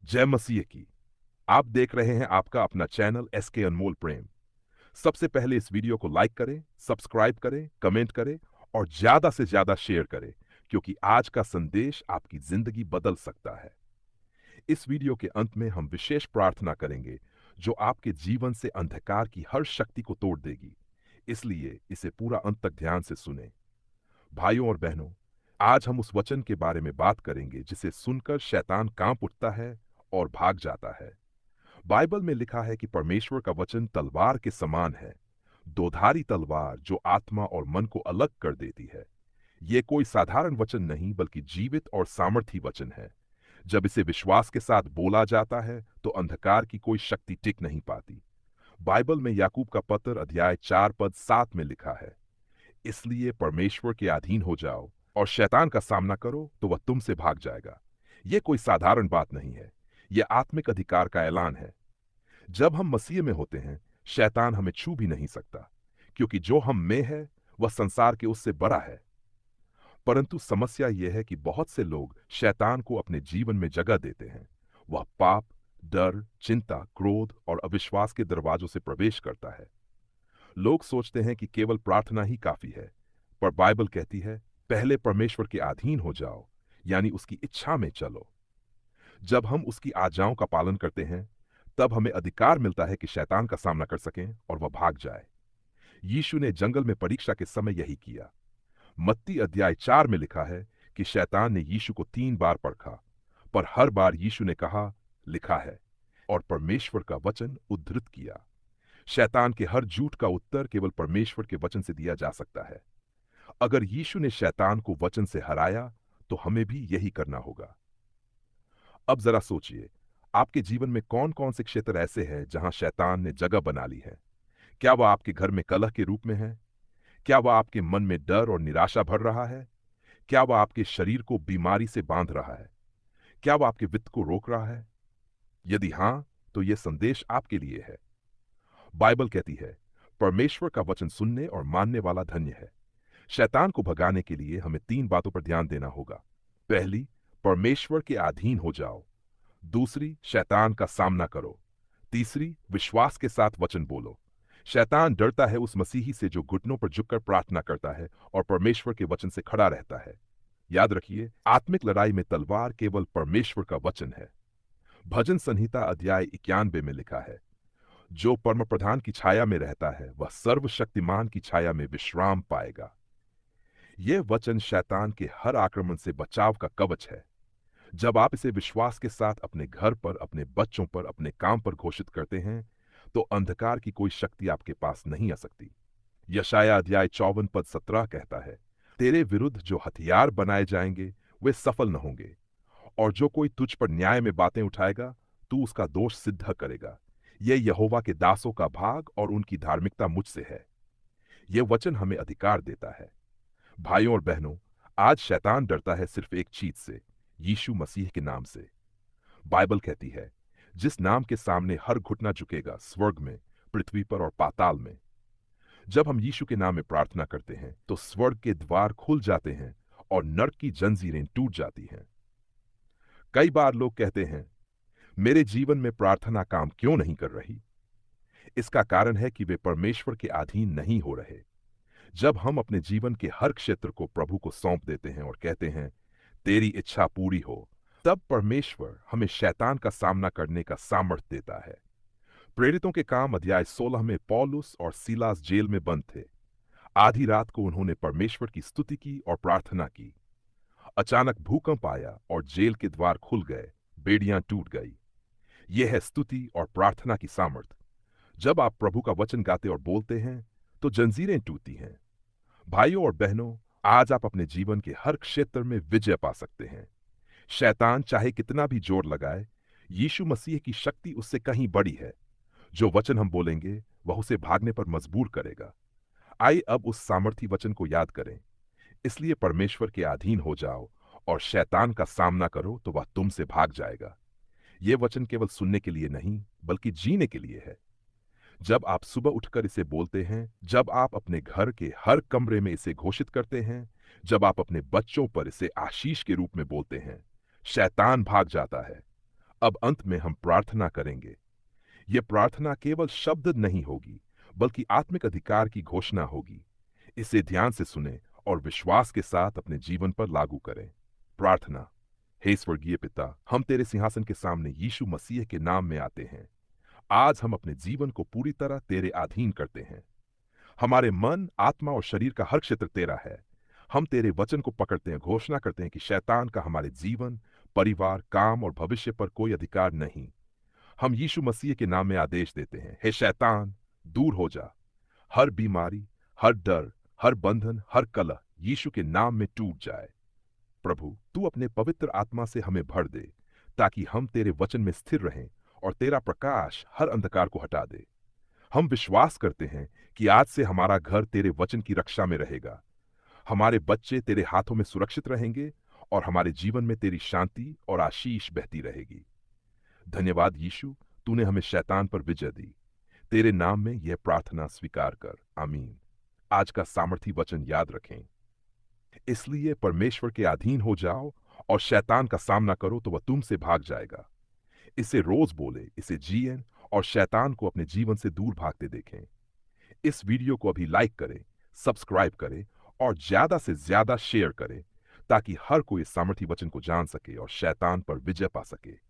जय मसीह की। आप देख रहे हैं आपका अपना चैनल एसके अनमोल प्रेम। सबसे पहले इस वीडियो को लाइक करें, सब्सक्राइब करें, कमेंट करें और ज्यादा से ज्यादा शेयर करें, क्योंकि आज का संदेश आपकी जिंदगी बदल सकता है। इस वीडियो के अंत में हम विशेष प्रार्थना करेंगे जो आपके जीवन से अंधकार की हर शक्ति को तोड़ देगी। इसलिए इसे पूरा अंत तक ध्यान से सुने। भाइयों और बहनों, आज हम उस वचन के बारे में बात करेंगे जिसे सुनकर शैतान कांप उठता है और भाग जाता है। बाइबल में लिखा है कि परमेश्वर का वचन तलवार के समान है, दोधारी तलवार जो आत्मा और मन को अलग कर देती है। ये कोई साधारण वचन नहीं बल्कि जीवित और सामर्थी वचन है। जब इसे विश्वास के साथ बोला जाता है तो अंधकार की कोई शक्ति टिक नहीं पाती। बाइबल में याकूब का पत्र अध्याय 4 पद 7 में लिखा है, इसलिए परमेश्वर के अधीन हो जाओ और शैतान का सामना करो तो वह तुमसे भाग जाएगा। यह कोई साधारण बात नहीं है, यह आत्मिक अधिकार का ऐलान है। जब हम मसीह में होते हैं, शैतान हमें छू भी नहीं सकता, क्योंकि जो हम में है वह संसार के उससे बड़ा है। परंतु समस्या यह है कि बहुत से लोग शैतान को अपने जीवन में जगह देते हैं। वह पाप, डर, चिंता, क्रोध और अविश्वास के दरवाजों से प्रवेश करता है। लोग सोचते हैं कि केवल प्रार्थना ही काफी है, पर बाइबल कहती है पहले परमेश्वर के अधीन हो जाओ, यानी उसकी इच्छा में चलो। जब हम उसकी आज्ञाओं का पालन करते हैं, तब हमें अधिकार मिलता है कि शैतान का सामना कर सकें और वह भाग जाए। यीशु ने जंगल में परीक्षा के समय यही किया। मत्ती अध्याय 4 में लिखा है कि शैतान ने यीशु को 3 बार परखा, पर हर बार यीशु ने कहा, लिखा है, और परमेश्वर का वचन उद्धृत किया। शैतान के हर झूठ का उत्तर केवल परमेश्वर के वचन से दिया जा सकता है। अगर यीशु ने शैतान को वचन से हराया, तो हमें भी यही करना होगा। अब जरा सोचिए, आपके जीवन में कौन कौन से क्षेत्र ऐसे हैं जहां शैतान ने जगह बना ली है? क्या वह आपके घर में कलह के रूप में है? क्या वह आपके मन में डर और निराशा भर रहा है? क्या वह आपके शरीर को बीमारी से बांध रहा है? क्या वह आपके वित्त को रोक रहा है? यदि हां, तो यह संदेश आपके लिए है। बाइबल कहती है, परमेश्वर का वचन सुनने और मानने वाला धन्य है। शैतान को भगाने के लिए हमें 3 बातों पर ध्यान देना होगा। पहली, परमेश्वर के अधीन हो जाओ। दूसरी, शैतान का सामना करो। तीसरी, विश्वास के साथ वचन बोलो। शैतान डरता है उस मसीही से जो घुटनों पर झुककर प्रार्थना करता है और परमेश्वर के वचन से खड़ा रहता है। याद रखिए, आत्मिक लड़ाई में तलवार केवल परमेश्वर का वचन है। भजन संहिता अध्याय 91 में लिखा है, जो परम प्रधान की छाया में रहता है वह सर्वशक्तिमान की छाया में विश्राम पाएगा। यह वचन शैतान के हर आक्रमण से बचाव का कवच है। जब आप इसे विश्वास के साथ अपने घर पर, अपने बच्चों पर, अपने काम पर घोषित करते हैं, तो अंधकार की कोई शक्ति आपके पास नहीं आ सकती। यशाया अध्याय 54 पद 17 कहता है, तेरे विरुद्ध जो हथियार बनाए जाएंगे वे सफल न होंगे, और जो कोई तुझ पर न्याय में बातें उठाएगा, तू उसका दोष सिद्ध करेगा। यह यहोवा के दासों का भाग और उनकी धार्मिकता मुझसे है। यह वचन हमें अधिकार देता है। भाइयों और बहनों, आज शैतान डरता है सिर्फ एक चीज से, यीशु मसीह के नाम से। बाइबल कहती है, जिस नाम के सामने हर घुटना झुकेगा, स्वर्ग में, पृथ्वी पर और पाताल में। जब हम यीशु के नाम में प्रार्थना करते हैं तो स्वर्ग के द्वार खुल जाते हैं और नरक की जंजीरें टूट जाती हैं। कई बार लोग कहते हैं, मेरे जीवन में प्रार्थना काम क्यों नहीं कर रही? इसका कारण है कि वे परमेश्वर के अधीन नहीं हो रहे। जब हम अपने जीवन के हर क्षेत्र को प्रभु को सौंप देते हैं और कहते हैं, तेरी इच्छा पूरी हो, तब परमेश्वर हमें शैतान का सामना करने का सामर्थ्य देता है। प्रेरितों के काम अध्याय 16 में पौलुस और सीलास जेल में बंद थे। आधी रात को उन्होंने परमेश्वर की स्तुति की और प्रार्थना की। अचानक भूकंप आया और जेल के द्वार खुल गए, बेड़ियां टूट गई। यह है स्तुति और प्रार्थना की सामर्थ। जब आप प्रभु का वचन गाते और बोलते हैं, तो जंजीरें टूटती हैं। भाइयों और बहनों, आज आप अपने जीवन के हर क्षेत्र में विजय पा सकते हैं। शैतान चाहे कितना भी जोर लगाए, यीशु मसीह की शक्ति उससे कहीं बड़ी है। जो वचन हम बोलेंगे, वह उसे भागने पर मजबूर करेगा। आइए अब उस सामर्थी वचन को याद करें। इसलिए परमेश्वर के अधीन हो जाओ और शैतान का सामना करो तो वह तुमसे भाग जाएगा। यह वचन केवल सुनने के लिए नहीं, बल्कि जीने के लिए है। जब आप सुबह उठकर इसे बोलते हैं, जब आप अपने घर के हर कमरे में इसे घोषित करते हैं, जब आप अपने बच्चों पर इसे आशीष के रूप में बोलते हैं, शैतान भाग जाता है। अब अंत में हम प्रार्थना करेंगे। यह प्रार्थना केवल शब्द नहीं होगी, बल्कि आत्मिक अधिकार की घोषणा होगी। इसे ध्यान से सुने और विश्वास के साथ अपने जीवन पर लागू करें। प्रार्थना। हे स्वर्गीय पिता, हम तेरे सिंहासन के सामने यीशु मसीह के नाम में आते हैं। आज हम अपने जीवन को पूरी तरह तेरे अधीन करते हैं। हमारे मन, आत्मा और शरीर का हर क्षेत्र तेरा है। हम तेरे वचन को पकड़ते हैं, घोषणा करते हैं कि शैतान का हमारे जीवन, परिवार, काम और भविष्य पर कोई अधिकार नहीं। हम यीशु मसीह के नाम में आदेश देते हैं, हे शैतान, दूर हो जा। हर बीमारी, हर डर, हर बंधन, हर कलह यीशु के नाम में टूट जाए। प्रभु, तू अपने पवित्र आत्मा से हमें भर दे, ताकि हम तेरे वचन में स्थिर रहें और तेरा प्रकाश हर अंधकार को हटा दे। हम विश्वास करते हैं कि आज से हमारा घर तेरे वचन की रक्षा में रहेगा। हमारे बच्चे तेरे हाथों में सुरक्षित रहेंगे और हमारे जीवन में तेरी शांति और आशीष बहती रहेगी। धन्यवाद यीशु, तूने हमें शैतान पर विजय दी। तेरे नाम में यह प्रार्थना स्वीकार कर, आमीन। आज का सामर्थी वचन याद रखें। इसलिए परमेश्वर के अधीन हो जाओ और शैतान का सामना करो तो वह तुमसे भाग जाएगा। इसे रोज बोले, इसे जिएं और शैतान को अपने जीवन से दूर भागते देखें। इस वीडियो को अभी लाइक करें, सब्सक्राइब करें और ज्यादा से ज्यादा शेयर करें, ताकि हर कोई इस सामर्थी वचन को जान सके और शैतान पर विजय पा सके।